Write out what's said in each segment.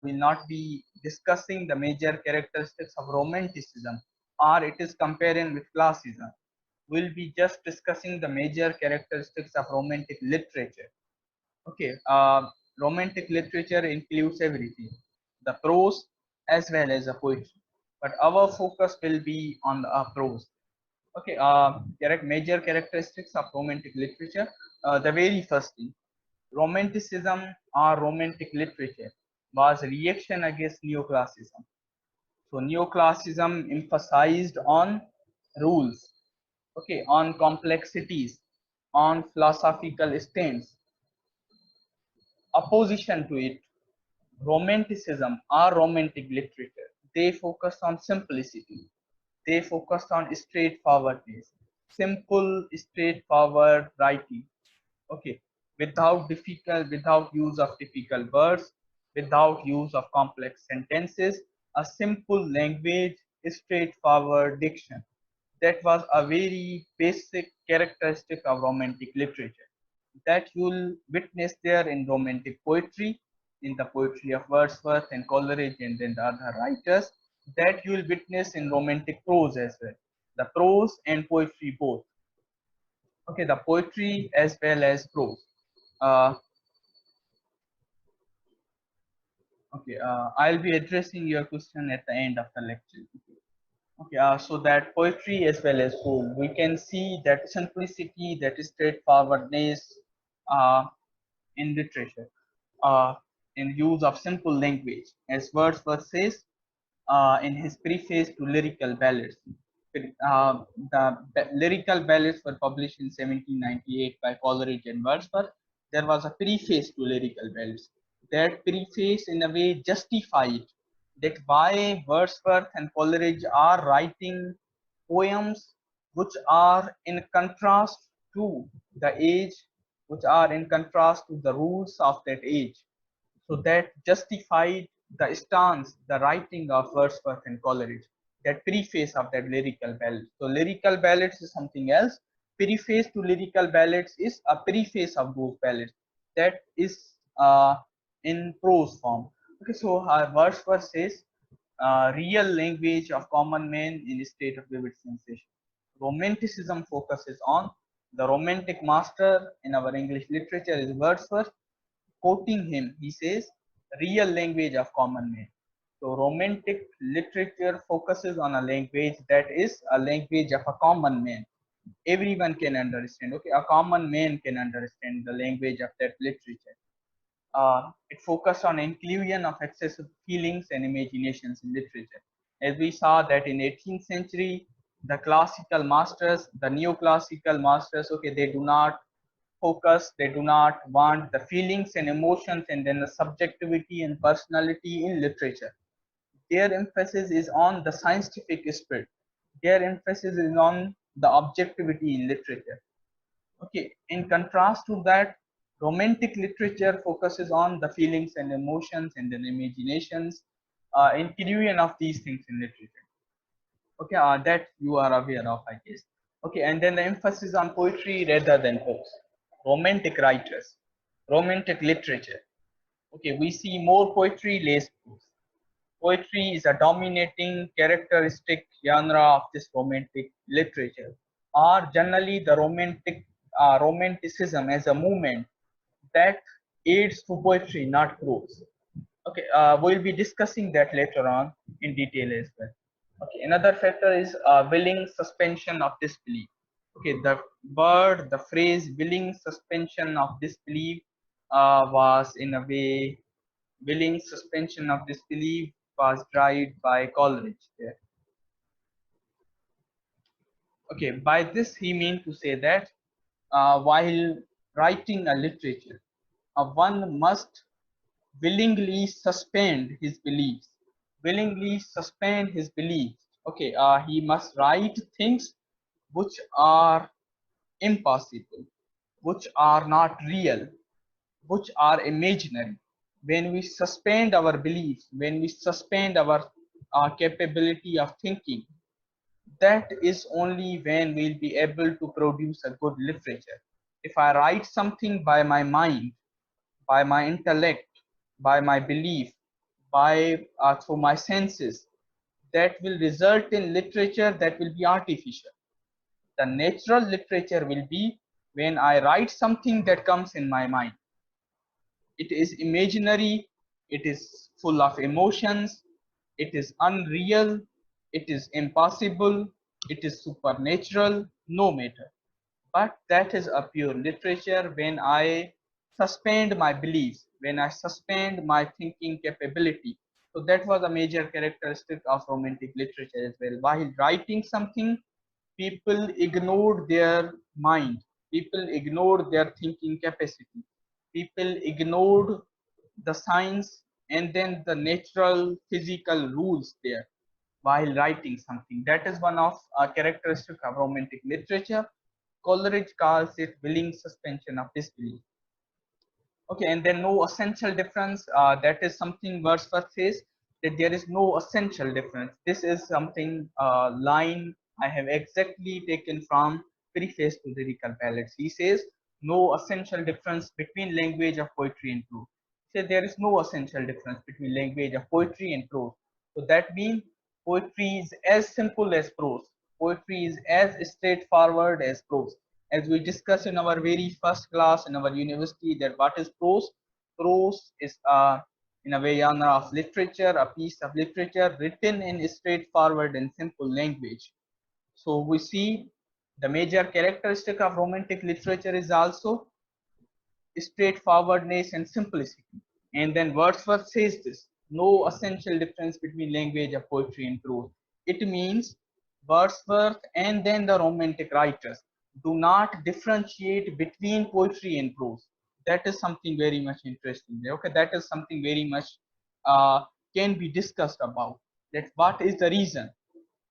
will not be discussing the major characteristics of romanticism, or it is comparing with classicism. We'll be just discussing the major characteristics of romantic literature. Okay, romantic literature includes everything, the prose as well as the poetry, but our focus will be on the prose. Okay, major characteristics of romantic literature. The very first thing, romanticism or romantic literature was a reaction against neoclassicism. So neoclassicism emphasized on rules, okay, on complexities, on philosophical stance. Opposition to it, romanticism or romantic literature, they focused on simplicity. They focused on straightforwardness, simple, straightforward writing. Okay, without use of difficult words, without use of complex sentences, a simple language, straightforward diction. That was a very basic characteristic of romantic literature that you'll witness there in romantic poetry, in the poetry of Wordsworth and Coleridge and then the other writers, that you'll witness in romantic prose as well. The prose and poetry both. Okay, the poetry as well as prose. Uh, okay, I'll be addressing your question at the end of the lecture. Okay, so that poetry as well as prose, we can see that simplicity, that straightforwardness in literature, uh, in use of simple language, as Wordsworth says in his preface to lyrical ballads. The lyrical ballads were published in 1798 by Coleridge and Wordsworth. There was a preface to lyrical ballads. That preface, in a way, justified that why Wordsworth and Coleridge are writing poems which are in contrast to the age, which are in contrast to the rules of that age. So that justified the stance, the writing of Wordsworth and Coleridge, that preface of that lyrical ballads. So lyrical ballads is something else. Preface to lyrical ballads is a preface of those ballads that is in prose form. Okay, so Wordsworth says, real language of common men in a state of vivid sensation. Romanticism focuses on the romantic master in our English literature is Wordsworth. Quoting him, he says, real language of common men. So romantic literature focuses on a language that is a language of a common man. Everyone can understand. Okay, a common man can understand the language of that literature. It focused on inclusion of excessive feelings and imaginations in literature. As we saw that in 18th century, the classical masters, the neoclassical masters, okay, they do not focus, they do not want the feelings and emotions and then the subjectivity and personality in literature. Their emphasis is on the scientific spirit. Their emphasis is on the objectivity in literature. Okay, in contrast to that, romantic literature focuses on the feelings and emotions and then imaginations, inclusion of these things in literature. Okay, that you are aware of, I guess. Okay, and then the emphasis on poetry rather than prose. Romantic writers, romantic literature. Okay, we see more poetry, less prose. Poetry is a dominating characteristic genre of this romantic literature, or generally the romanticism as a movement that aids to poetry, not prose. Okay, we'll be discussing that later on in detail as well. Okay, another factor is willing suspension of disbelief. Okay, the word, the phrase willing suspension of disbelief was in a way, willing suspension of disbelief was derived by Coleridge there. Okay, by this he means to say that while writing a literature, one must willingly suspend his beliefs, willingly suspend his beliefs. Okay, he must write things which are impossible, which are not real, which are imaginary. When we suspend our beliefs, when we suspend our capability of thinking, that is only when we'll be able to produce a good literature. If I write something by my mind, by my intellect, by my belief, by through my senses, that will result in literature that will be artificial. The natural literature will be when I write something that comes in my mind. It is imaginary, it is full of emotions, it is unreal, it is impossible, it is supernatural, no matter. But that is a pure literature when I suspend my beliefs, when I suspend my thinking capability. So that was a major characteristic of romantic literature as well. While writing something, people ignored their mind, people ignored their thinking capacity, people ignored the science and then the natural physical rules there while writing something. That is one of characteristic of romantic literature. Coleridge calls it willing suspension of disbelief. Okay, and then no essential difference. That is something Wordsworth says, that there is no essential difference. This is something line I have exactly taken from Preface to Lyrical Ballads. He says no essential difference between language of poetry and prose. He says there is no essential difference between language of poetry and prose. So that means poetry is as simple as prose. Poetry is as straightforward as prose. As we discussed in our very first class in our university, that what is prose? Prose is in a way genre of literature, a piece of literature written in straightforward and simple language. So we see the major characteristic of romantic literature is also straightforwardness and simplicity. And then Wordsworth says this, no essential difference between language of poetry and prose. It means Wordsworth and then the romantic writers do not differentiate between poetry and prose. That is something very much interesting. Okay, that is something very much uh, can be discussed about. That what is the reason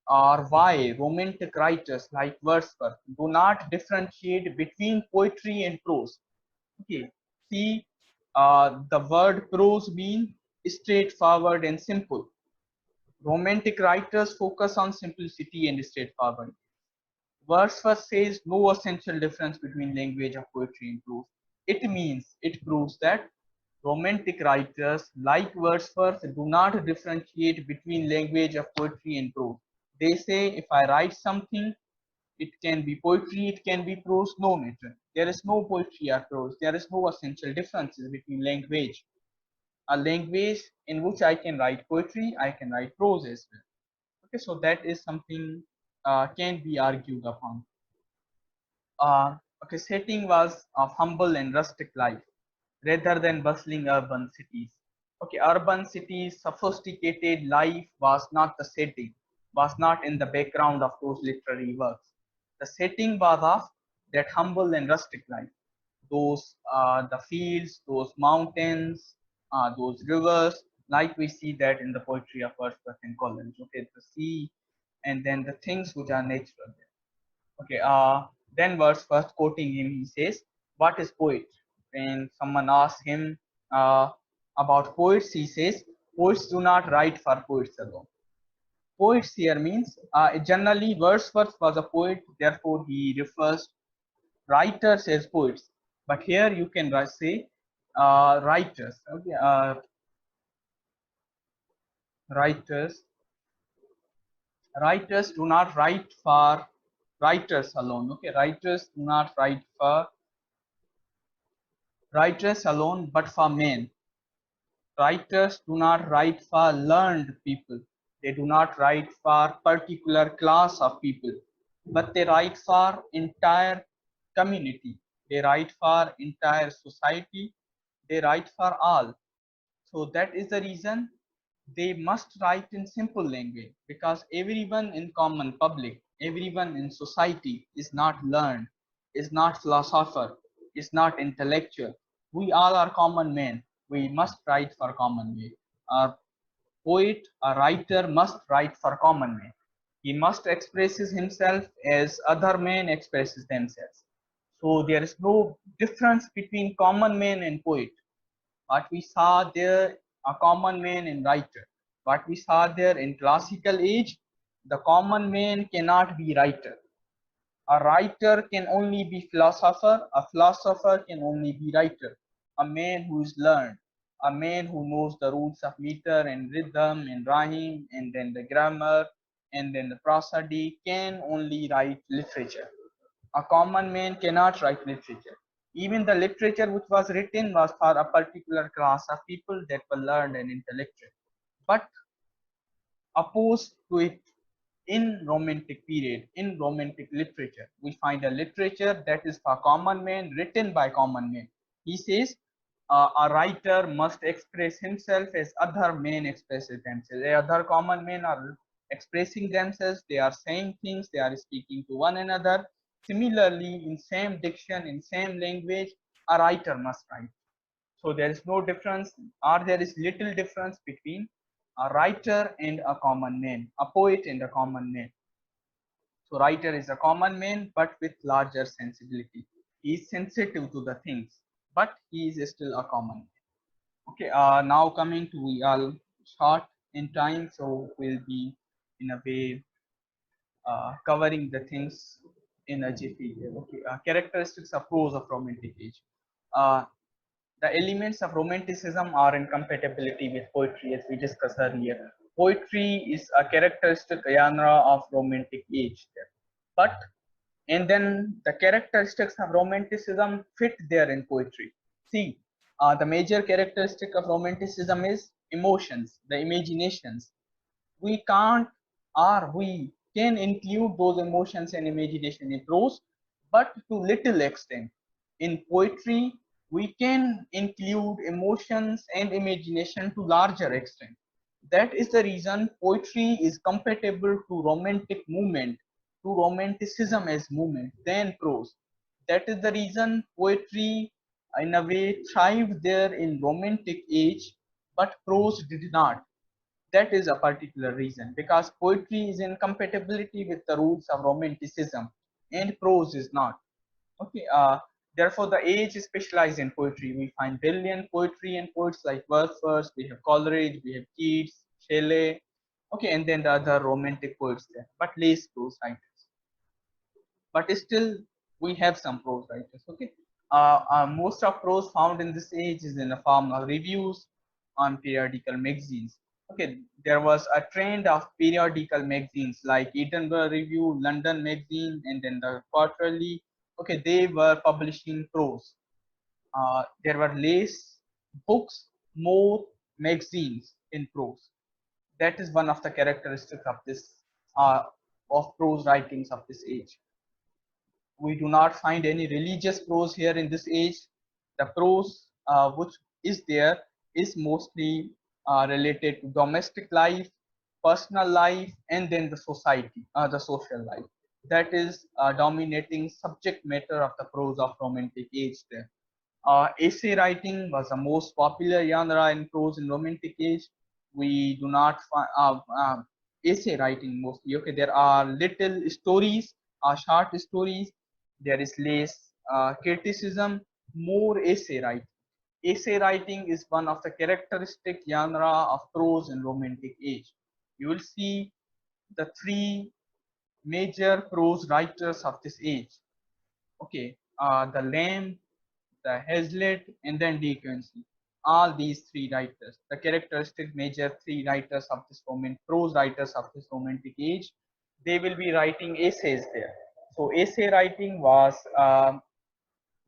or why romantic writers like Wordsworth do not differentiate between poetry and prose. Okay, see, the word prose means straightforward and simple. Romantic writers focus on simplicity and straightforward. Wordsworth says no essential difference between language of poetry and prose. It means, it proves that romantic writers like Wordsworth do not differentiate between language of poetry and prose. They say if I write something, it can be poetry, it can be prose, no matter. There is no poetry or prose. There is no essential differences between language. A language in which I can write poetry, I can write prose as well. Okay, so that is something can be argued upon. Okay, setting was of humble and rustic life rather than bustling urban cities. Okay, urban cities, sophisticated life was not the setting, was not in the background of those literary works. The setting was of that humble and rustic life. Those the fields, those mountains, those rivers, like we see that in the poetry of Wordsworth and Coleridge. Okay, the sea, and then the things which are natural. Okay, then Wordsworth quoting him, he says, "What is poet?" When someone asks him about poets, he says, "Poets do not write for poets alone." Poets here means generally Wordsworth was a poet, therefore he refers writers as poets. But here you can say writers. Okay, writers. Writers do not write for writers alone. Okay, writers do not write for writers alone, but for men. Writers do not write for learned people. They do not write for particular class of people, but they write for entire community. They write for entire society. They write for all. So that is the reason they must write in simple language, because everyone in common public, everyone in society is not learned, is not philosopher, is not intellectual. We all are common men. We must write for common men. A poet, a writer must write for common men. He must express himself as other men expresses themselves. So there is no difference between common man and poet. What we saw there, a common man and writer. What we saw there in classical age, the common man cannot be writer. A writer can only be philosopher. A philosopher can only be writer. A man who is learned. A man who knows the rules of meter and rhythm and rhyme and then the grammar and then the prosody can only write literature. A common man cannot write literature. Even the literature which was written was for a particular class of people that were learned and intellectual. But opposed to it, in romantic period, in romantic literature, we find a literature that is for common man, written by common men. He says a writer must express himself as other men expresses themselves. Other common men are expressing themselves, they are saying things, they are speaking to one another. Similarly, in same diction, in same language, a writer must write. So there is no difference, or there is little difference between a writer and a common man, a poet and a common man. So writer is a common man, but with larger sensibility. He is sensitive to the things, but he is still a common man. Okay, now coming to, we are short in time, so we'll be in a way covering the things in a jiffy. Okay, characteristics of prose of romantic age. Uh, the elements of romanticism are incompatibility with poetry, as we discussed earlier. Poetry is a characteristic genre of romantic age, but and then the characteristics of romanticism fit there in poetry. See, the major characteristic of romanticism is emotions, the imaginations. We can't, or we can include those emotions and imagination in prose, but to little extent. In poetry, we can include emotions and imagination to larger extent. That is the reason poetry is compatible to romantic movement, to romanticism as movement than prose. That is the reason poetry in a way thrived there in romantic age, but prose did not. That is a particular reason, because poetry is in compatibility with the roots of romanticism and prose is not. Okay, therefore the age is specialized in poetry. We find brilliant poetry and poets like Wordsworth, we have Coleridge, we have Keats, Shelley, okay, and then the other romantic poets there, but less prose writers. But still we have some prose writers. Okay, most of prose found in this age is in the form of reviews on periodical magazines. Okay, there was a trend of periodical magazines like Edinburgh Review, London Magazine, and then the Quarterly. Okay, they were publishing prose. There were less books, more magazines in prose. That is one of the characteristics of this uh, of prose writings of this age. We do not find any religious prose here in this age. The prose which is there is mostly related to domestic life, personal life, and then the society, the social life. That is dominating subject matter of the prose of romantic age there. Essay writing was the most popular genre in prose in romantic age. We do not find essay writing mostly. Okay, there are little stories, short stories. There is less criticism, more essay writing. Essay writing is one of the characteristic genre of prose in romantic age. You will see the three major prose writers of this age. Okay, the Lamb, the Hazlitt, and then Dickens. All these three writers, the characteristic major three writers of this prose writers of this romantic age, they will be writing essays there. So essay writing was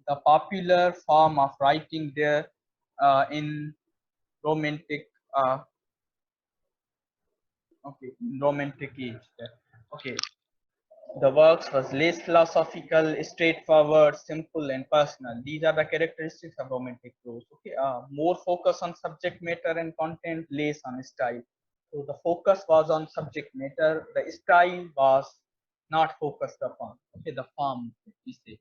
the popular form of writing there in romantic, uh, okay, in romantic age there. Okay, the works was less philosophical, straightforward, simple, and personal. These are the characteristics of romantic prose. Okay, more focus on subject matter and content, less on style. So the focus was on subject matter. The style was not focused upon. Okay, the form we say.